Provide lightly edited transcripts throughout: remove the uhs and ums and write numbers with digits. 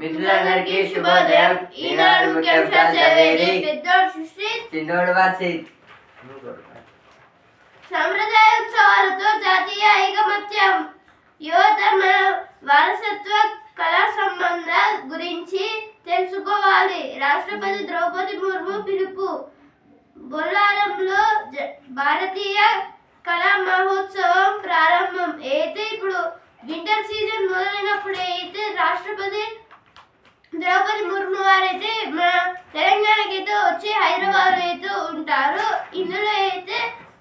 మిత్రులందరికీ శుభోదయం. ఈనాడు ముఖ్యాంశాలు చదివేది పెద్దోడు సుశ్రీత్, చిన్నోడు వాసిత్. సంప్రదాయ ఉత్సవాలతో జాతీయ ఐకమత్యం. యువత మన వారసత్వ కళా సంబంధాల గురించి తెలుసుకోవాలి. రాష్ట్రపతి ద్రౌపది ముర్ము పిలుపు. బొల్లారంలో భారతీయ కళా మహోత్సవం ప్రారంభం. అయితే ఇప్పుడు వింటర్ సీజన్ మొదలైనప్పుడు అయితే రాష్ట్రపతి ద్రౌపది ముర్ము వారైతే మన తెలంగాణకి అయితే వచ్చి హైదరాబాద్ అయితే ఉంటారు. ఇందులో అయితే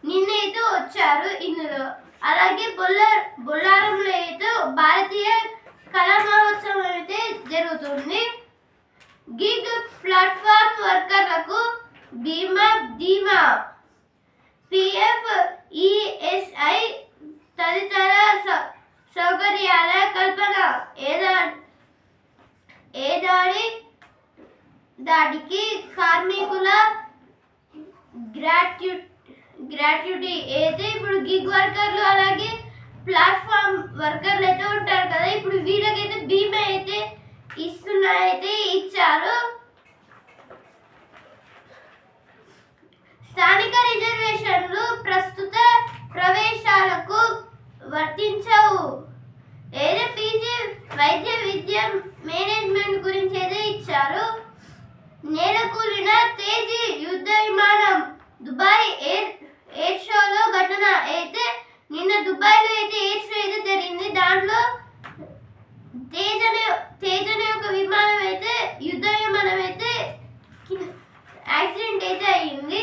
నిన్నైతే వచ్చారు. ఇందులో అలాగే బొల్లారంలో అయితే భారతీయ కళా మహోత్సవం అయితే జరుగుతుంది. గిగ్ ప్లాట్ఫామ్ వర్కర్లకు ధీమా. పిఎఫ్, ఈఎస్ఐ తదితర సౌకర్యాల కల్పన. దాడికి కార్మికుల గ్రాట్యుటీ అయితే ఇప్పుడు గిగ్ వర్కర్లు అలాగే ప్లాట్ఫామ్ వర్కర్లు అయితే ఉంటారు కదా, ఇప్పుడు వీళ్ళకైతే బీమా అయితే ఇచ్చారు. స్థానిక రిజర్వేషన్లు ప్రస్తుత ప్రవేశాలకు వర్తించవు. ఏదో పీజీ వైద్య విద్య మేనేజ్మెంట్ గురించి అయితే ఇచ్చారు. నేలకూలిన తేజీ యుద్ధ విమానం. దుబాయ్ ఎయిర్ షోలో ఘటన అయితే నిన్న దుబాయ్లో అయితే ఎయిర్ షో అయితే జరిగింది. దాంట్లో తేజ్ అనే ఒక విమానం అయితే యుద్ధ విమానం అయితే యాక్సిడెంట్ అయితే అయ్యింది.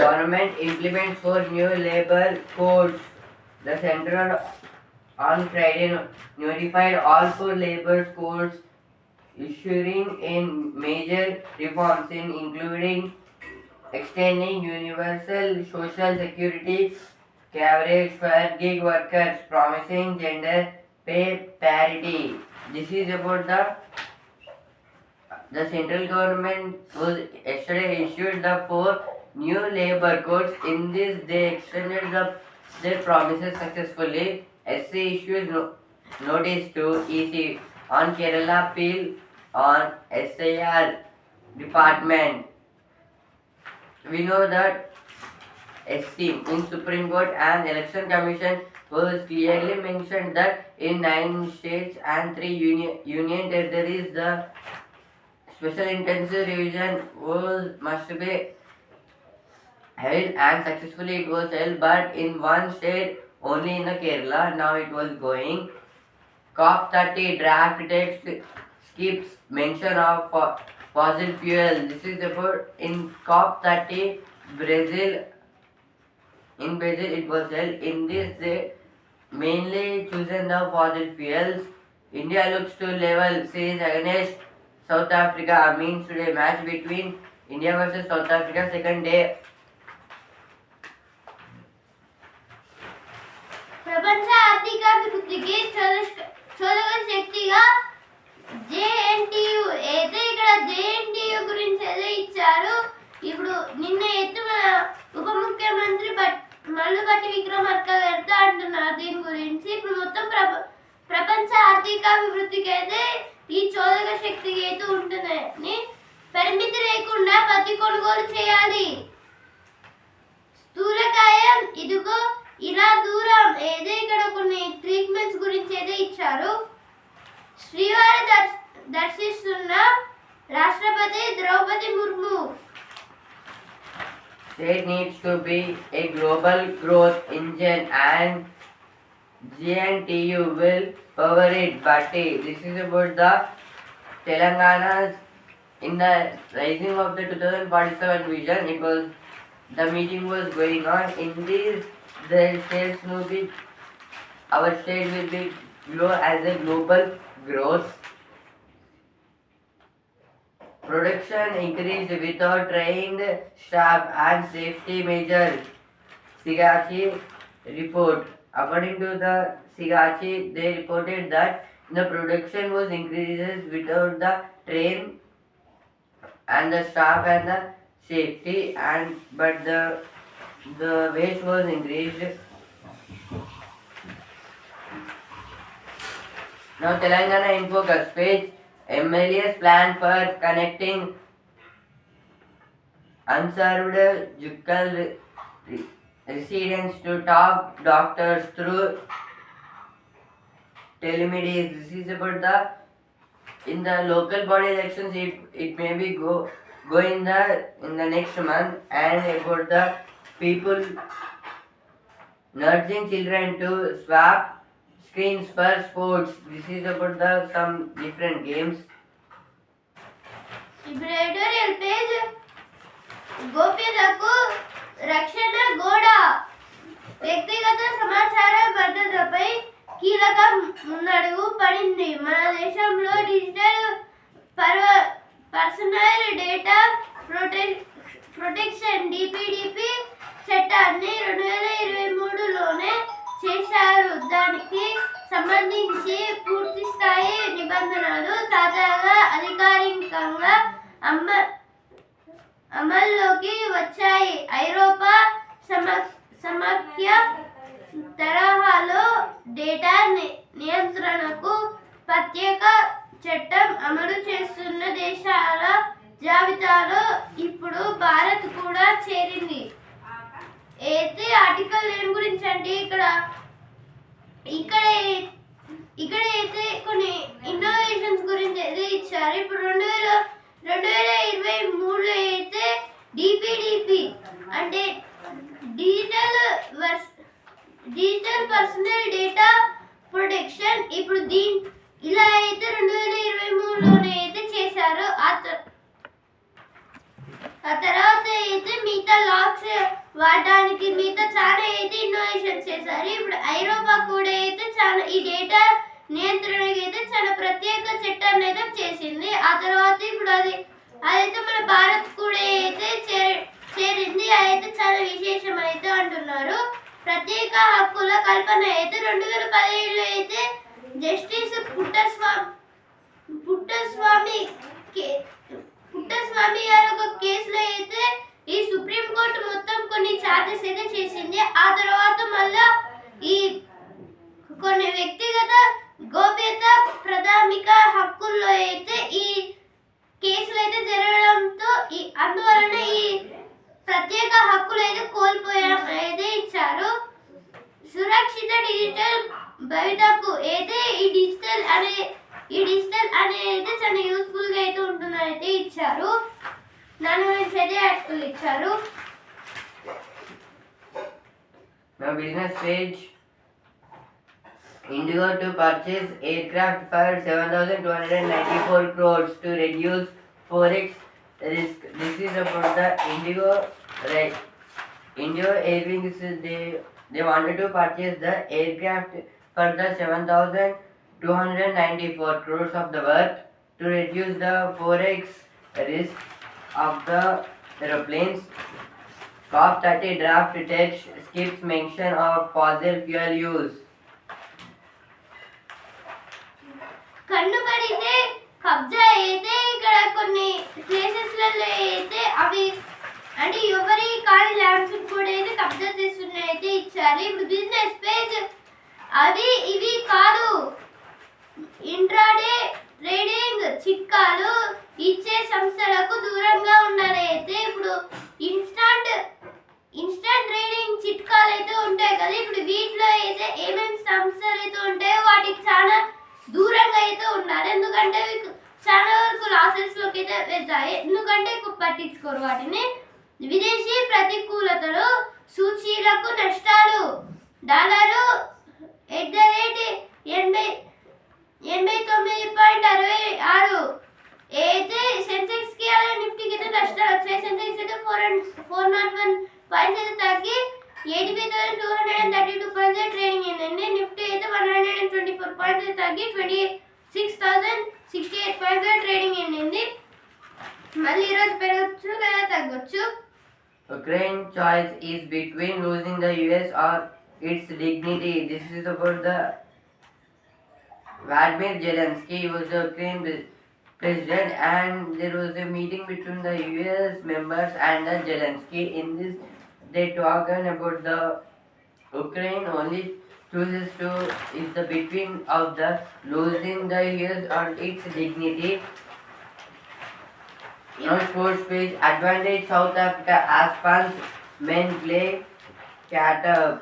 Government implements 4 new labor codes. The Central on Friday notified all 4 labor codes, issuing in major reforms including extending universal social security coverage for gig workers, promising gender pay parity. This is about the central government was yesterday issued the 4 new labor codes. In this, they extended their promises successfully. SC issued notice to EC on Kerala appeal on SIR department. We know that SC in Supreme Court and Election Commission was clearly mentioned that in 9 states and 3 union territories, the special intensive revision must be held, and successfully it was held, but in one state only, in the Kerala. Now it was going. COP30 draft text skips mention of fossil fuel. This is about in COP30 Brazil. In Brazil it was held. In this they mainly chosen the fossil fuels. India looks to level series against South Africa. Means today match between India versus South Africa, second day. ప్రపంచ ఆర్థికాభివృద్ధికి చోదక శక్తిగా JNTU అయితే ఇక్కడ JNTU గురించి అయితే ఇచ్చారు. ఇప్పుడు నిన్న అయితే మన ఉప ముఖ్యమంత్రి మల్లుబట్టి విక్రమార్క గారితో అంటున్నారు దీని గురించి. ఇప్పుడు మొత్తం ప్రపంచ ఆర్థికాభివృద్ధికి అయితే ఈ చోదక శక్తికి అయితే ఉంటుందని పరిమితి లేకుండా పత్తి కొనుగోలు చేయాలి. స్థూలకాయం ఇదిగో ఇలా దూరం ఏదో ఇక్కడ కొన్ని ట్రీట్మెంట్స్ గురించి అయితే ఇచ్చారు. శ్రీవారి దర్శిస్తున్న రాష్ట్రపతి Draupadi Murmu. State needs to be a global growth engine and GNTU will power it. Bhatti. This is about the Telangana in the rising of the 2047 vision. The meeting was going on. In this, the states will be, our state will be grow as a global growth. Production increased without trained staff and safety measures. Sigachi report. According to the Sigachi, they reported that the production was increases without the train and the staff and the safety, but the waste was increased. Now Telangana in focus page. MLA's plan for connecting unserved Jukkal residents to top doctors through telemedicine. This is about the in the local body elections. It may be go in the next month, and about the people nurturing children to swap screens for sports. This is about the some different games. ఇప్పుడు editorial page గోప్యతకు రక్షణ గోడ వ్యక్తిగత సమాచార భద్రతపై కీలక ముందడుగు పడింది. మన దేశంలో digital personal data protection DPDP చట్టాన్ని 2023లోనే చేశారు. దానికి సంబంధించి పూర్తి స్థాయి నిబంధనలు తాజాగా అధికారికంగా అమల్లోకి వచ్చాయి. ఐరోపా సమాఖ్య తరహాలో డేటా నియంత్రణకు ప్రత్యేక చట్టం అమలు చేస్తున్న దేశాల జాబితాలో ఇప్పుడు భారత్ కూడా చేరింది. అయితే ఆర్టికల్ ఏం గురించి అంటే ఇక్కడ అయితే కొన్ని ఇన్నోవేషన్స్ గురించి అయితే ఇచ్చారు. ఇప్పుడు 2023లో అయితే డిపిడిపి అంటే డిజిటల్ పర్సనల్ డేటా ప్రొటెక్షన్ ఇప్పుడు ఇలా అయితే 2023లోనే అయితే చేశారు. ఆ తర్వాత అయితే మిగతా లాక్స్ వాడడానికి మిగతా చాలా అయితే ఇన్నోవేషన్ చేశారు. ఇప్పుడు ఐరోపా కూడా అయితే చాలా ఈ డేటా నియంత్రణకి అయితే చాలా ప్రత్యేక చట్టాన్ని అయితే చేసింది. ఆ తర్వాత ఇప్పుడు అదైతే మన భారత్ కూడా అయితే చేరింది. అదైతే చాలా విశేషం అయితే అంటున్నారు. ప్రత్యేక హక్కుల కల్పన అయితే 2017లో అయితే జస్టిస్ పుట్టస్వామి గారి ఒక కేసులో అయితే ఈ సుప్రీంకోర్టు మొత్తం కొన్ని ఛార్జెస్ అయితే చేసింది. ఆ తర్వాత మళ్ళా ఈ కొన్ని వ్యక్తిగత గోప్యత ప్రాథమిక హక్కుల్లో అయితే ఈ కేసులు అయితే జరగడంతో అందువలన ఈ ప్రత్యేక హక్కులు అయితే కోల్పోయామైతే ఇచ్చారు. సురక్షిత డిజిటల్ భవితకు అయితే ఈ డిజిటల్ అనేది చాలా యూస్ఫుల్ గా అయితే ఉంటుందని అయితే ఇచ్చారు. దాని గురించి అయితే ఆర్టికల్ ఇచ్చారు. Now business page. Indigo to purchase aircraft for 7,294 crores to reduce forex risk. This is about the Indigo, right? Indigo Airwings, they wanted to purchase the aircraft for the 7,294 crores of the worth to reduce the forex risk of the aeroplanes. COP30 draft text skips mention of fossil fuel use. కన్ను పడితే కబ్జా అయితే ఇక్కడ కొన్ని ప్లేసెస్లలో అయితే అవి అంటే ఎవరి కాని ల్యాండ్స్ కూడా అయితే కబ్జా చేస్తున్నాయి అయితే ఇచ్చారు. ఇప్పుడు బిజినెస్ పేజ్ ఇవి కాదు, ఇంట్రాడే ట్రేడింగ్ చిట్కాలు ఇచ్చే సంస్థలకు దూరంగా ఉండాలి. అయితే ఇప్పుడు ఇన్స్టాంట్ ట్రేడింగ్ చిట్కాలు అయితే ఉంటాయి కదా, ఇప్పుడు వీటిలో అయితే ఏమేమి సంస్థలు అయితే ఉంటాయో వాటికి చాలా దూరంగా అయితే ఉండాలి. ఎందుకంటే చాలా వరకు లాసెస్ లోకి అయితే వెళ్తాయి. ఎందుకంటే ఎక్కువ పట్టించుకోరు వాటిని. విదేశీ ప్రతికూలతలు సూచీలకు నష్టాలు $89.66 అయితే సెన్సెక్స్ కి అలాగే నిఫ్టీకి అయితే నష్టాలు వచ్చాయి. సెన్సెక్స్ అయితే 401 పాయింట్స్ అయితే తగ్గి 83,232 పాయింట్స్ ట్రేడింగ్ అయిందండి. నిఫ్టీ అయితే 124 పాయింట్స్ అయితే తగ్గి 26,068 పాయింట్స్ ట్రేడింగ్ అయింది. మళ్ళీ ఈరోజు పెరగచ్చు లేదా తగ్గొచ్చు. Ukraine choice is between losing the US or its dignity. This is about the Vladimir Zelensky. He was the Ukraine president, and there was a meeting between the US members and the Zelensky. In this, they talked about the Ukraine only chooses to is the between of the losing the years on its dignity. Now sports page advantage South Africa Aspans men play Qatar.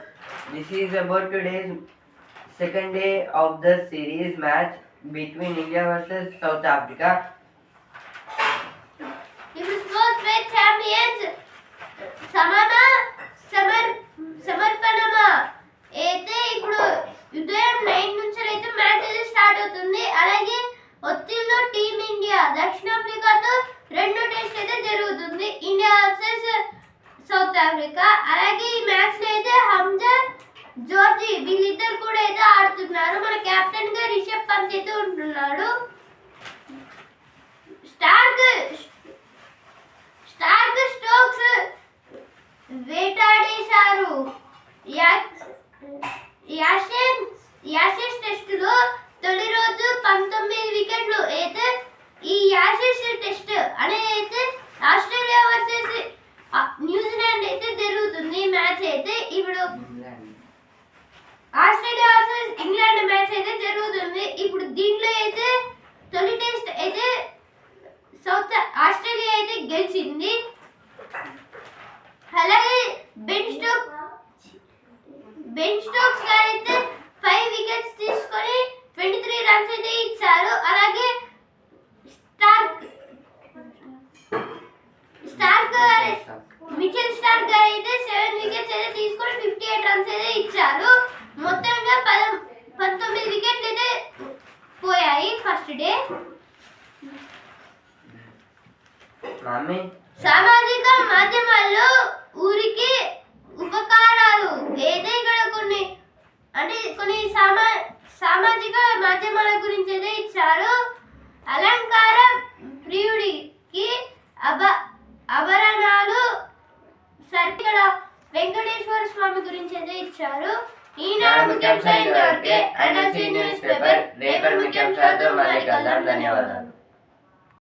This is about today's second day of the series match between India versus South Africa. ఇప్పుడు sports page champions సమర్పణమా అయితే ఇప్పుడు ఉదయం 9 నుంచి అయితే match అయితే start అవుతుంది. అలాగే ఒత్తిడిలో టీమిండియా దక్షిణాఫ్రికాతో రెండో టెస్ట్ అయితే జరుగుతుంది, ఇండియా వర్సెస్ సౌత్ ఆఫ్రికా. అలాగే ఈ మ్యాచ్ లో అయితే హంజా జోర్జీ వీళ్ళిద్దరు కూడా అయితే ఆడుతున్నారు. మన కెప్టెన్ గా రిషబ్ పంత్ అయితే ఉంటున్నాడు. Stark Stokes వేటాడేశారు. యాషెస్ టెస్టులో తొలి రోజు 19 వికెట్లు అయితే ఈ యాషెస్ టెస్ట్ అనేది అయితే ఆస్ట్రేలియా వర్సెస్ న్యూజిలాండ్ అయితే జరుగుతుంది. మ్యాచ్ అయితే ఇప్పుడు ఆస్ట్రేలియా వర్సెస్ ఇంగ్లాండ్ మ్యాచ్ అయితే జరుగుతుంది. ఇప్పుడు దీంట్లో అయితే తొలి టెస్ట్ అయితే ఆస్ట్రేలియా అయితే గెలిచింది. అలాగే బెన్ స్టోక్స్ గారు అయితే 5 వికెట్స్ తీసుకొని 23 రన్స్ అయితే ఇచ్చారు. అలాగే మిచెల్ స్టార్క్ గారు అయితే 7 వికెట్స్ అయితే తీసుకొని 58 రన్స్ అయితే ఇచ్చారు. మొత్తంగా 19 వికెట్లు అయితే పోయాయి ఫస్ట్ డే. సామాజిక మాధ్యమాల్లో ఊరికి ఉపకారాలు అయితే ఇక్కడ కొన్ని సామాజిక మాధ్యమాల గురించి అయితే ఇచ్చారు. అలంకార ప్రియుడికి ఆభరణాలు ఇక్కడ వెంకటేశ్వర స్వామి గురించి అయితే ఇచ్చారు. ఈనాడు ముఖ్యాంశాలు న్యూస్ పేపర్ రేపటి ముఖ్యాంశాలతో మళ్ళీ కలుద్దాం. ధన్యవాదాలు.